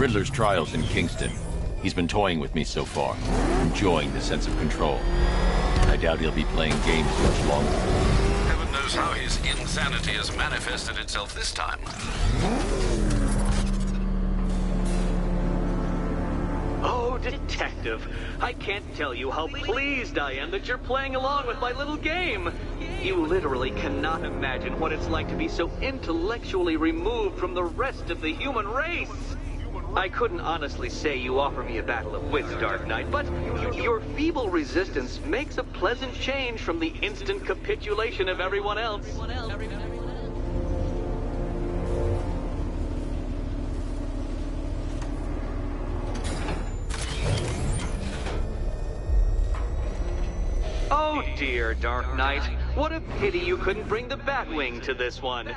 Riddler's trial's in Kingston. He's been toying with me so far, enjoying the sense of control. I doubt he'll be playing games much longer. Heaven knows how his insanity has manifested itself this time. Oh, Detective, I can't tell you how pleased I am that you're playing along with my little game. You literally cannot imagine what it's like to be so intellectually removed from the rest of the human race. I couldn't honestly say you offer me a battle of wits, Dark Knight, but your feeble resistance makes a pleasant change from the instant capitulation of everyone else. Oh dear, Dark Knight. What a pity you couldn't bring the Batwing to this one.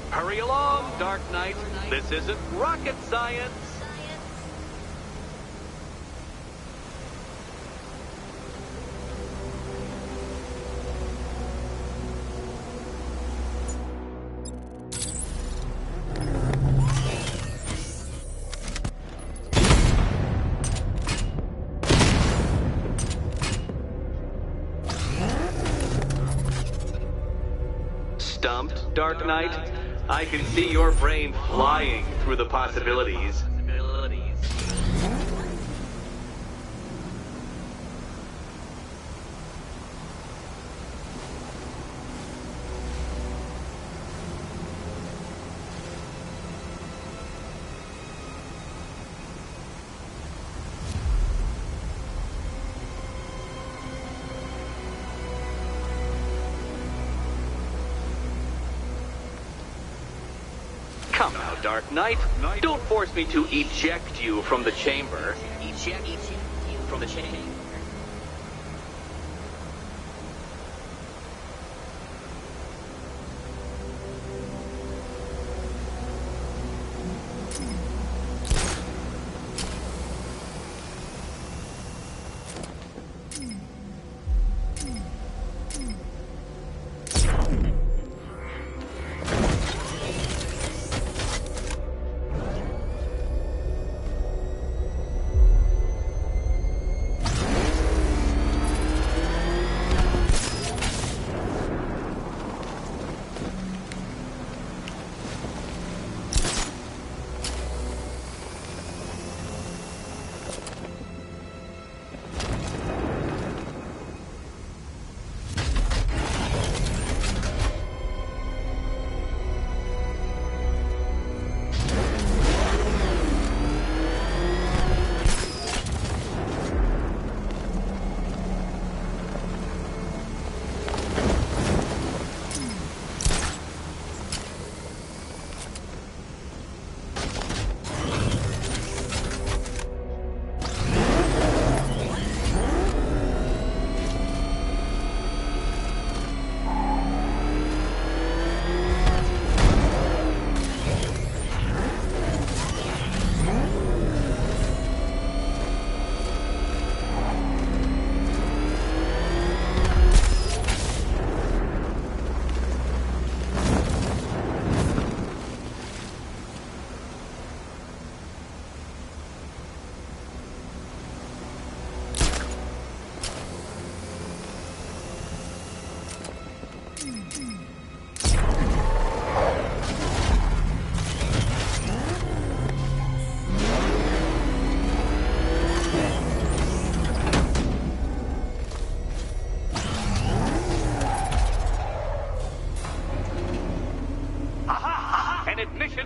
Hurry along, Dark Knight. This isn't rocket science. Stumped, Dark Knight? I can see your brain flying through the possibilities. Come now, Dark Knight. Don't force me to eject you from the chamber. Eject you from the chamber?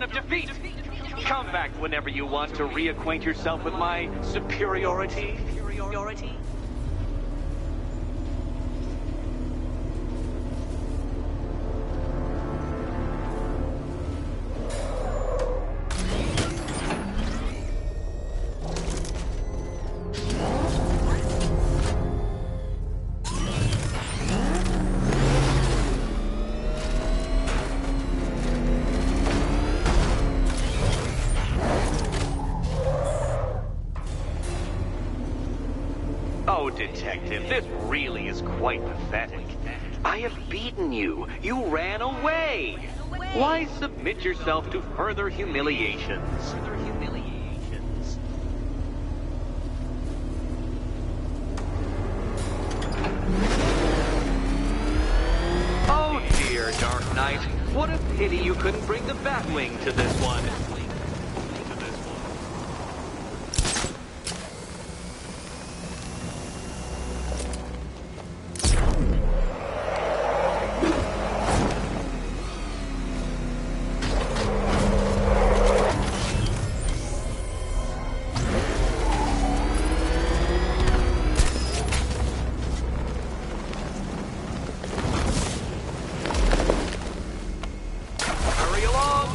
Of defeat. Come back whenever you want to reacquaint yourself with my superiority. this really is quite pathetic. I have beaten you. You ran away. Why submit yourself to further humiliations? Oh dear, Dark Knight. What a pity you couldn't bring the Batwing to this one.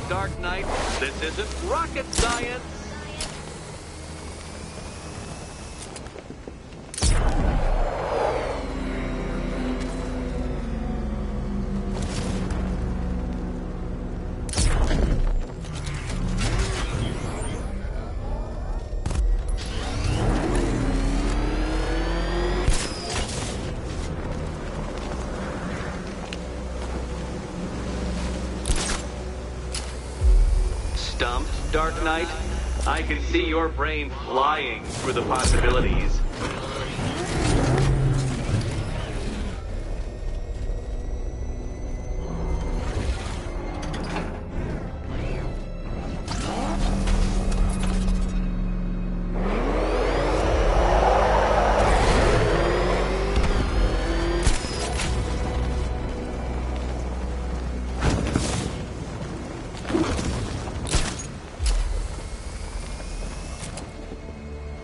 Dark Knight, this isn't rocket science. Stumped, Dark Knight? I can see your brain flying through the possibilities.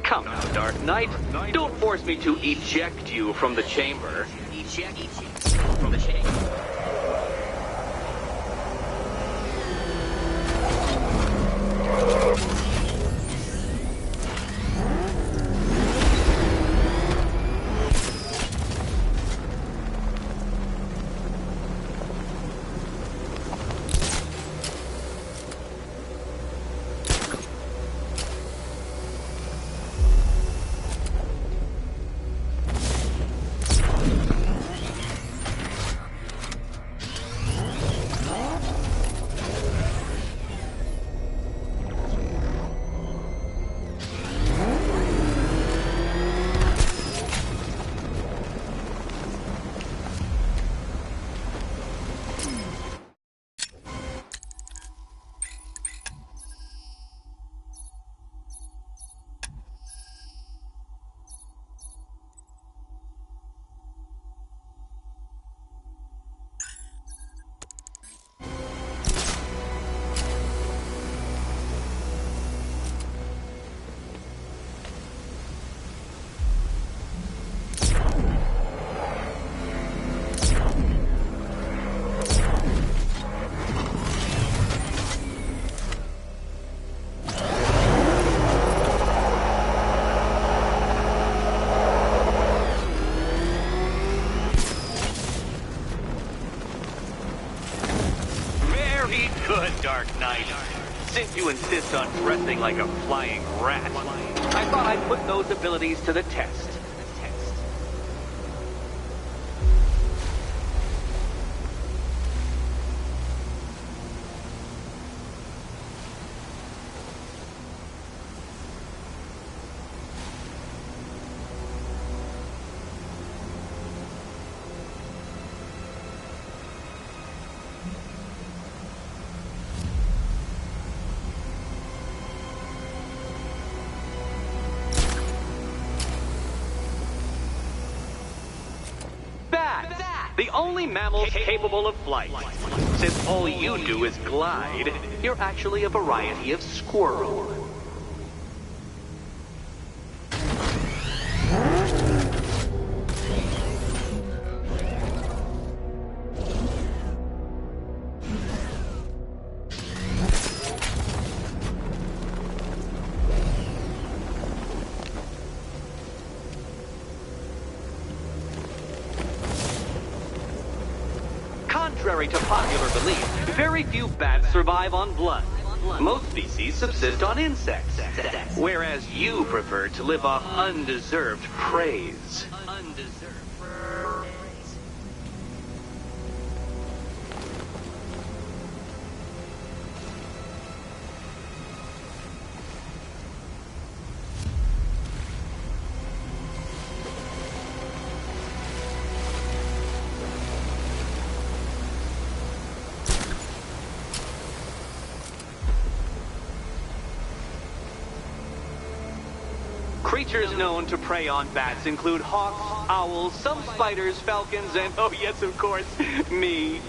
Come now, Dark Knight. Don't force me to eject you from the chamber. Eject from the chamber. Good, Dark Knight. Since you insist on dressing like a flying rat, I thought I'd put those abilities to the test. The only mammal capable of flight. Since all you do is glide, you're actually a variety of squirrel. Contrary to popular belief, very few bats survive on blood. Most species subsist on insects, whereas you prefer to live off undeserved praise. Creatures known to prey on bats include hawks, owls, some spiders, falcons, and, oh yes, of course, me.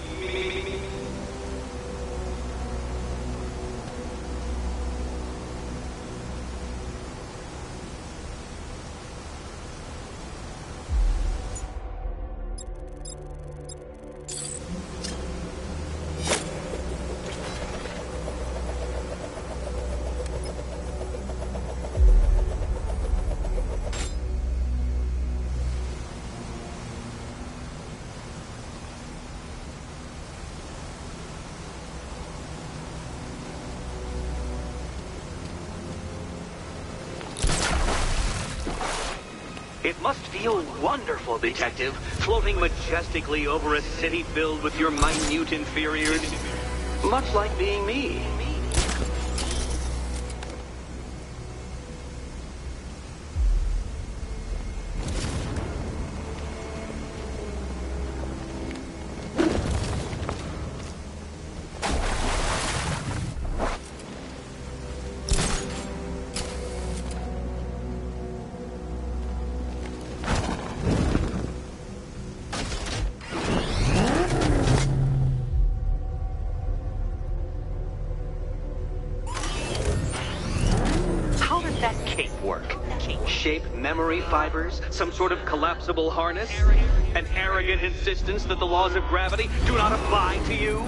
It must feel wonderful, Detective, floating majestically over a city filled with your minute inferiors. Much like being me. Shape memory fibers, some sort of collapsible harness, an arrogant insistence that the laws of gravity do not apply to you.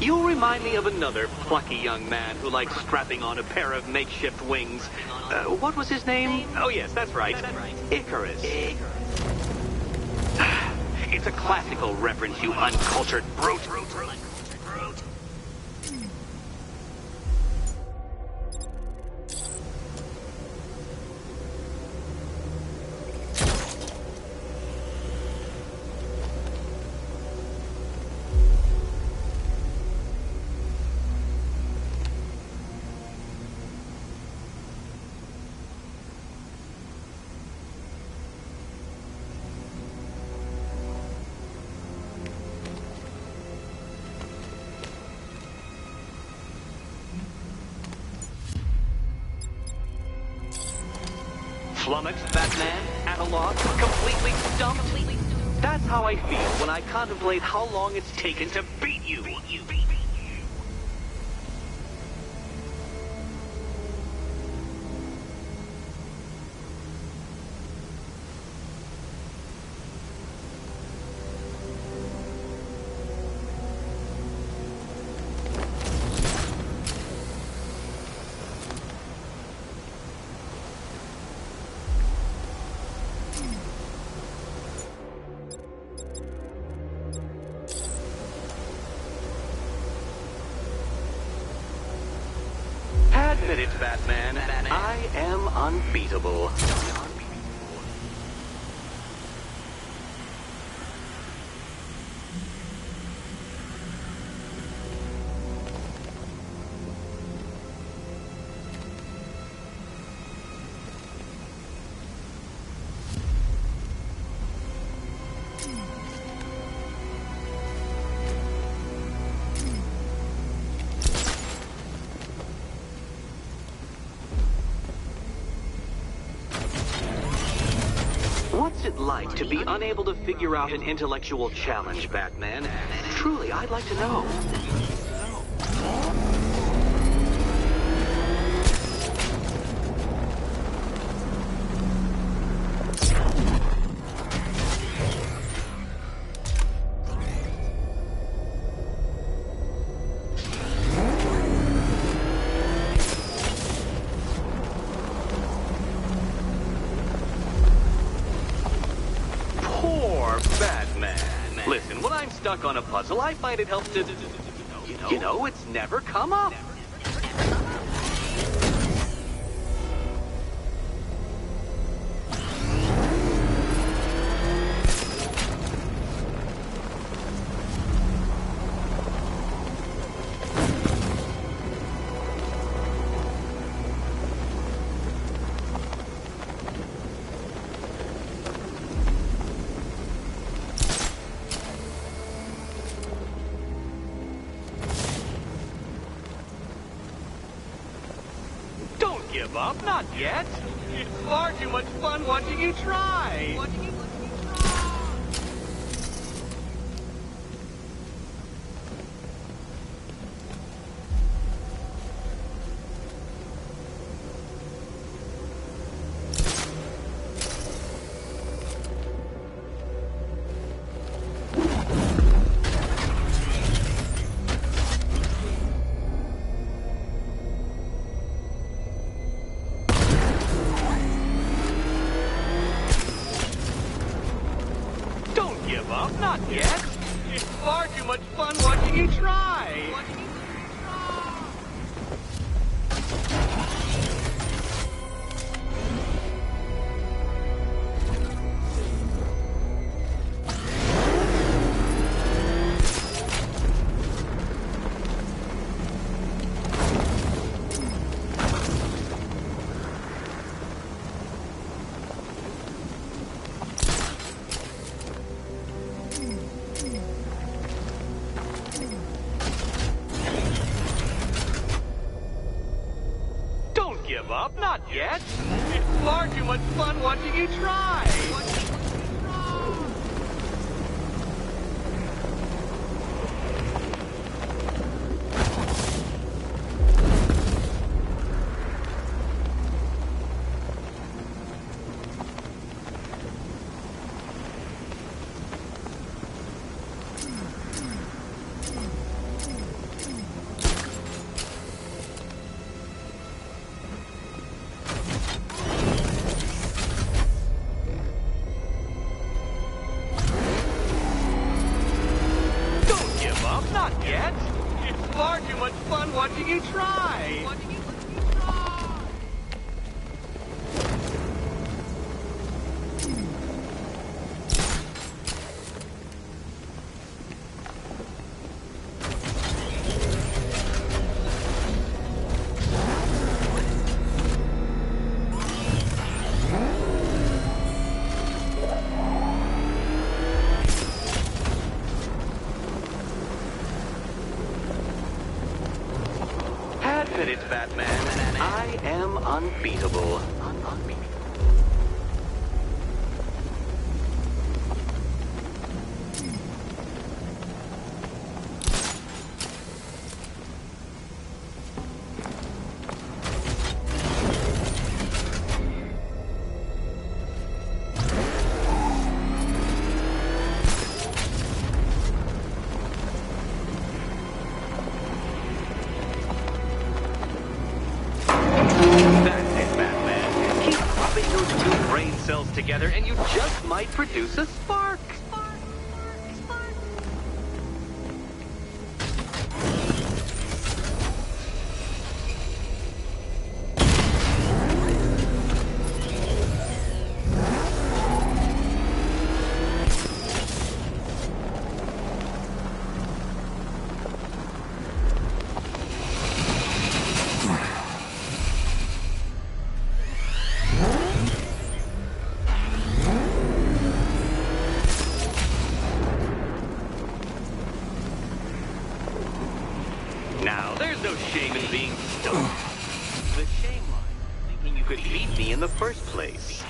You remind me of another plucky young man who likes strapping on a pair of makeshift wings. What was his name? Oh, yes, that's right. Icarus. It's a classical reference, you uncultured brute. Flummoxed, Batman, at a loss, completely stumped. That's how I feel when I contemplate how long it's taken to beat you. Admit it, Batman. I am unbeatable. What's it like to be unable to figure out an intellectual challenge, Batman? Truly, I'd like to know. Listen, when I'm stuck on a puzzle, I find it helps to... You know, it's never come up. Give up? Not yet. It's far too much fun watching you try. Give up? Not yet. It's far too much fun watching you try. Give up? Not yet. It's far too much fun watching you try. Not yet. It's far too much fun watching you try. Admit it, Batman. I am unbeatable. Cells together and you just might produce a spark. Now, there's no shame in being stoked. The shame lies in thinking you could beat me in the first place.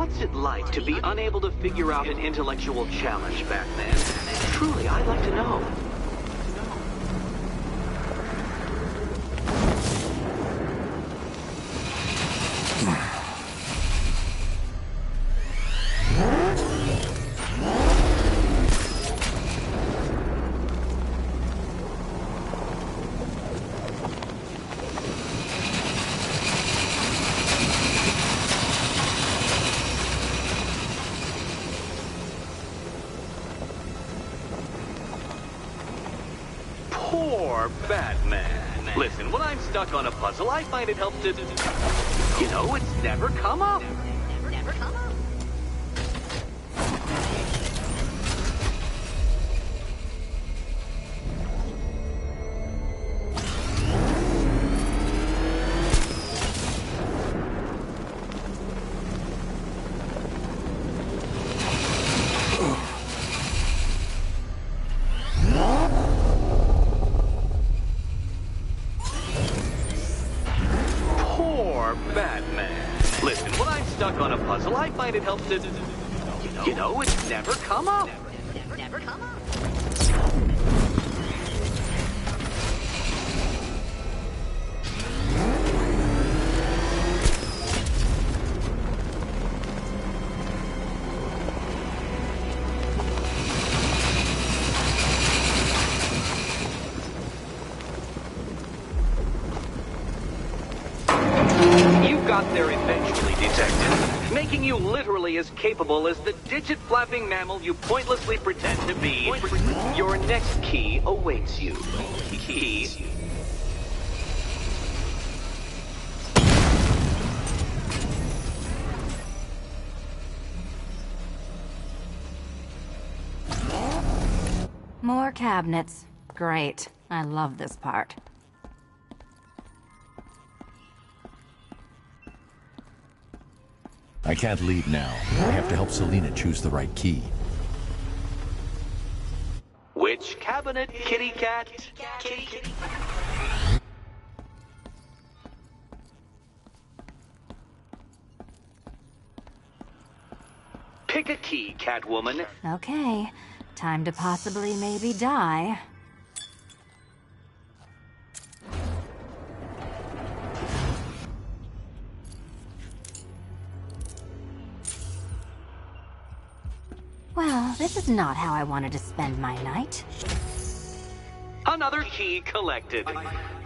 What's it like to be unable to figure out an intellectual challenge, Batman? Truly, I'd like to know. Poor Batman. Listen, when I'm stuck on a puzzle, I find it helps to... You know, it's never come up. Never come up. Batman. Listen, when I'm stuck on a puzzle, I find it helps to... You know, it's never come up. Never come up. Got there eventually, Detective, making you literally as capable as the digit-flapping mammal you pointlessly pretend to be. Your next key awaits you. Key. More cabinets. Great. I love this part. I can't leave now. I have to help Selina choose the right key. Which cabinet, kitty cat? Kitty. Pick a key, Catwoman. Okay. Time to possibly maybe die. Well, this is not how I wanted to spend my night. Another key collected.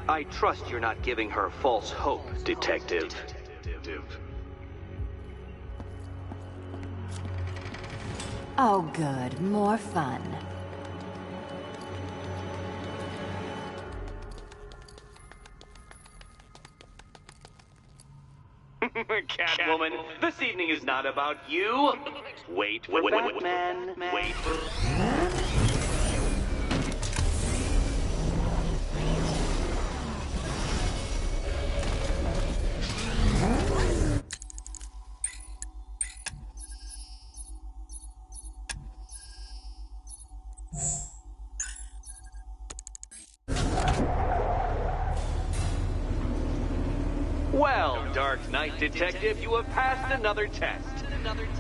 I trust you're not giving her false hope, Detective. Oh, good. More fun. Catwoman, this evening is not about you. Wait, Batman. Wait. Well, Dark Knight Detective, you have passed another test.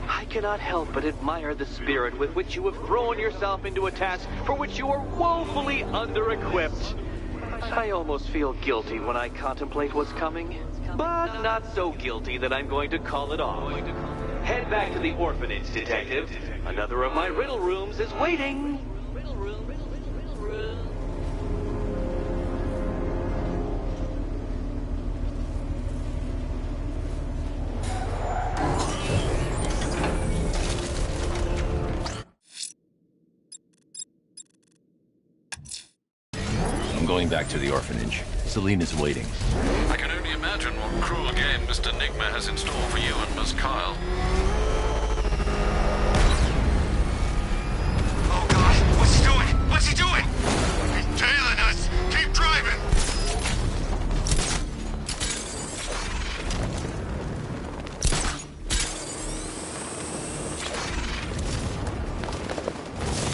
I cannot help but admire the spirit with which you have thrown yourself into a task for which you are woefully under-equipped. I almost feel guilty when I contemplate what's coming, but not so guilty that I'm going to call it off. Head back to the orphanage, Detective. Another of my riddle rooms is waiting. Riddle room. I'm going back to the orphanage. Selina's waiting. I can only imagine what cruel game Mr. Nigma has in store for you and Miss Kyle. Oh God, what's he doing? What's he doing? He's tailing us. Keep driving.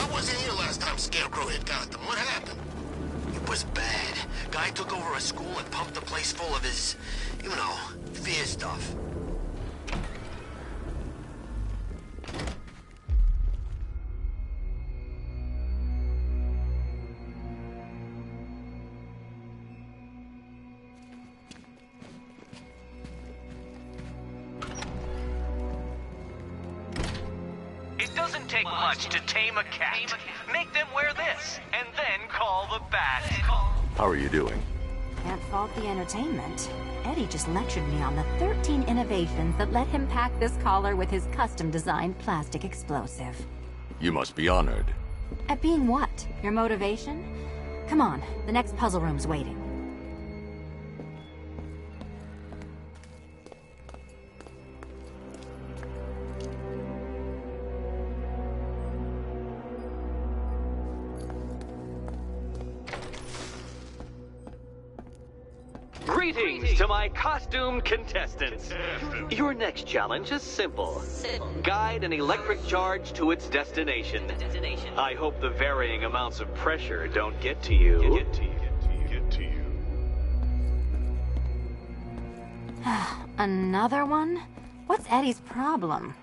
I wasn't here last time Scarecrow hit Gotham. What happened? It was bad. Guy took over a school and pumped the place full of his, you know, fear stuff. Doesn't take much to tame a cat. Make them wear this, and then call the bat. How are you doing? Can't fault the entertainment. Eddie just lectured me on the 13 innovations that let him pack this collar with his custom-designed plastic explosive. You must be honored. At being what? Your motivation? Come on, the next puzzle room's waiting. Greetings to my costumed contestants. Your next challenge is simple. Guide an electric charge to its destination. I hope the varying amounts of pressure don't get to you. Another one? What's Eddie's problem?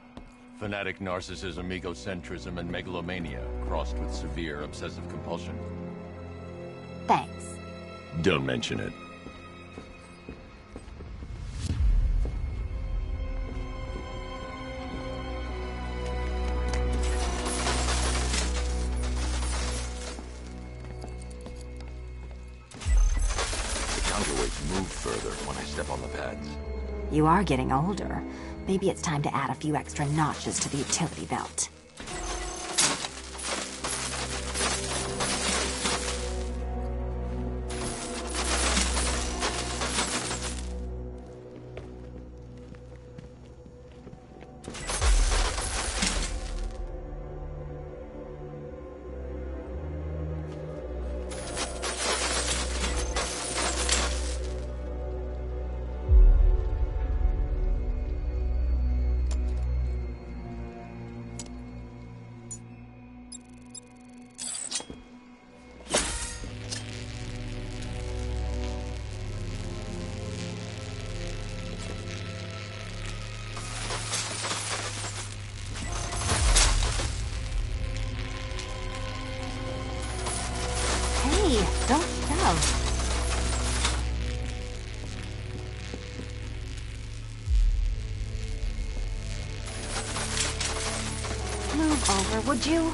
Fanatic narcissism, egocentrism, and megalomania, crossed with severe obsessive compulsion. Thanks. Don't mention it. Move further when I step on the pads. You are getting older. Maybe it's time to add a few extra notches to the utility belt. Don't shove. Move over, would you?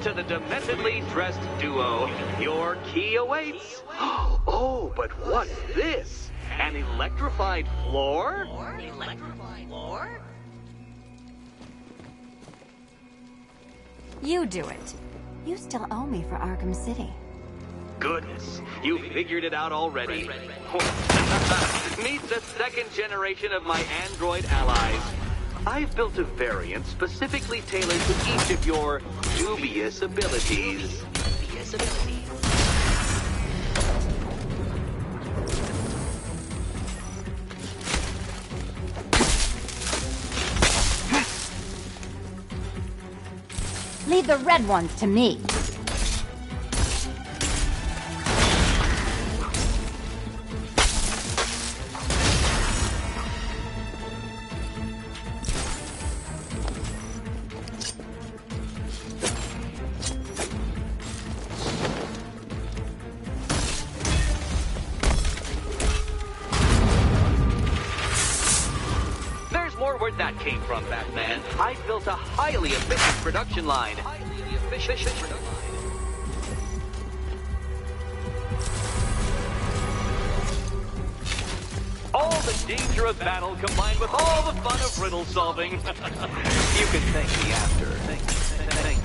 to the dementedly dressed duo. Your key awaits. Oh, but what's this? An electrified floor? You do it. You still owe me for Arkham City. Goodness, you figured it out already. Meet the second generation of my android allies. I've built a variant specifically tailored to each of your dubious abilities. Leave the red ones to me. Where'd that came from, Batman? I built a highly efficient production line. All the danger of battle combined with all the fun of riddle solving. You can thank me after. Thank you.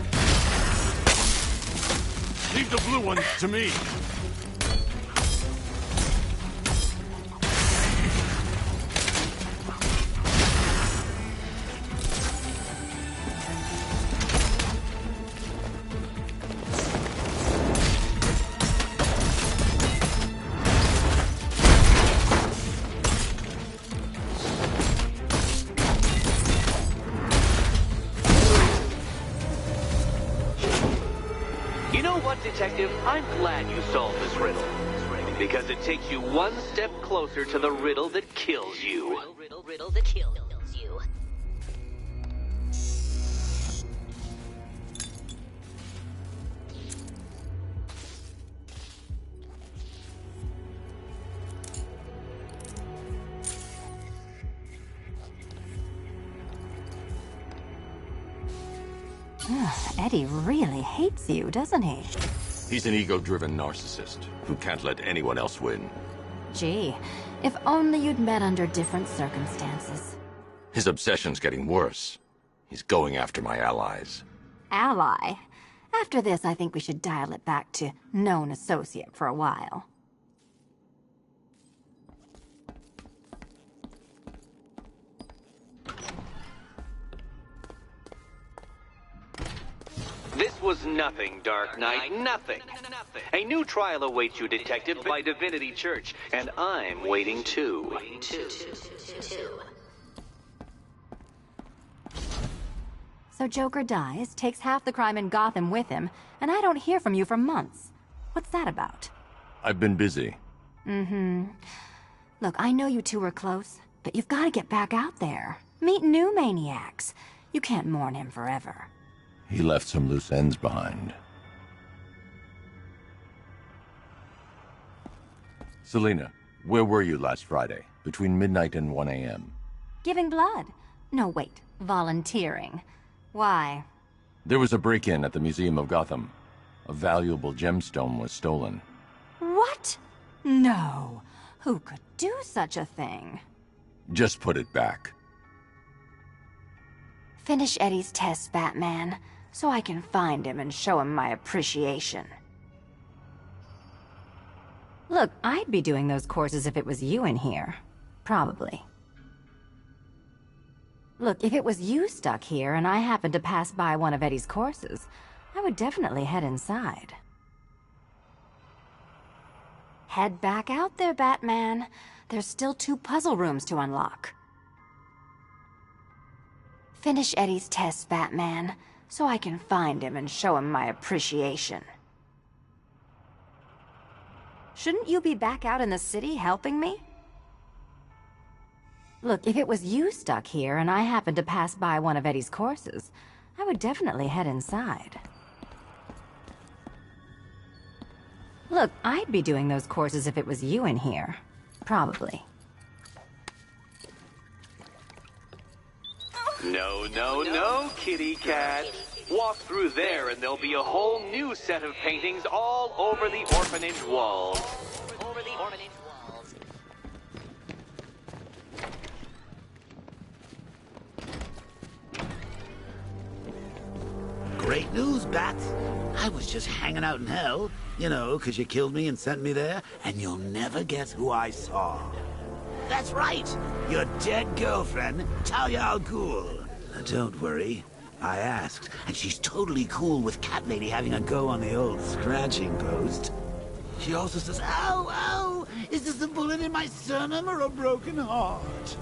Leave the blue ones to me. You know what, Detective? I'm glad you solved this riddle. Because it takes you one step closer to the riddle that kills you. Riddle that kills you. Eddie really hates you, doesn't he? He's an ego-driven narcissist who can't let anyone else win. Gee, if only you'd met under different circumstances. His obsession's getting worse. He's going after my allies. Ally? After this, I think we should dial it back to known associate for a while. This was nothing, Dark Knight, nothing. A new trial awaits you, Detective, by Divinity Church, and I'm waiting too. So Joker dies, takes half the crime in Gotham with him, and I don't hear from you for months. What's that about? I've been busy. Look, I know you two were close, but you've got to get back out there. Meet new maniacs. You can't mourn him forever. He left some loose ends behind. Selina, where were you last Friday, between midnight and 1 a.m.? Giving blood. No, wait. Volunteering. Why? There was a break-in at the Museum of Gotham. A valuable gemstone was stolen. What? No. Who could do such a thing? Just put it back. Finish Eddie's test, Batman, so I can find him and show him my appreciation. Look, I'd be doing those courses if it was you in here. Probably. Look, if it was you stuck here and I happened to pass by one of Eddie's courses, I would definitely head inside. Head back out there, Batman. There's still 2 puzzle rooms to unlock. Finish Eddie's test, Batman, so I can find him and show him my appreciation. Shouldn't you be back out in the city helping me? Look, if it was you stuck here and I happened to pass by one of Eddie's courses, I would definitely head inside. Look, I'd be doing those courses if it was you in here. Probably. No, kitty cat. Walk through there and there'll be a whole new set of paintings all over the orphanage walls. Over the orphanage walls. Great news, Bat. I was just hanging out in hell, you know, 'cause you killed me and sent me there, and you'll never guess who I saw. That's right, your dead girlfriend, Talia al Ghul. Don't worry, I asked, and she's totally cool with Cat Lady having a go on the old scratching post. She also says, ow, ow, is this a bullet in my sternum or a broken heart?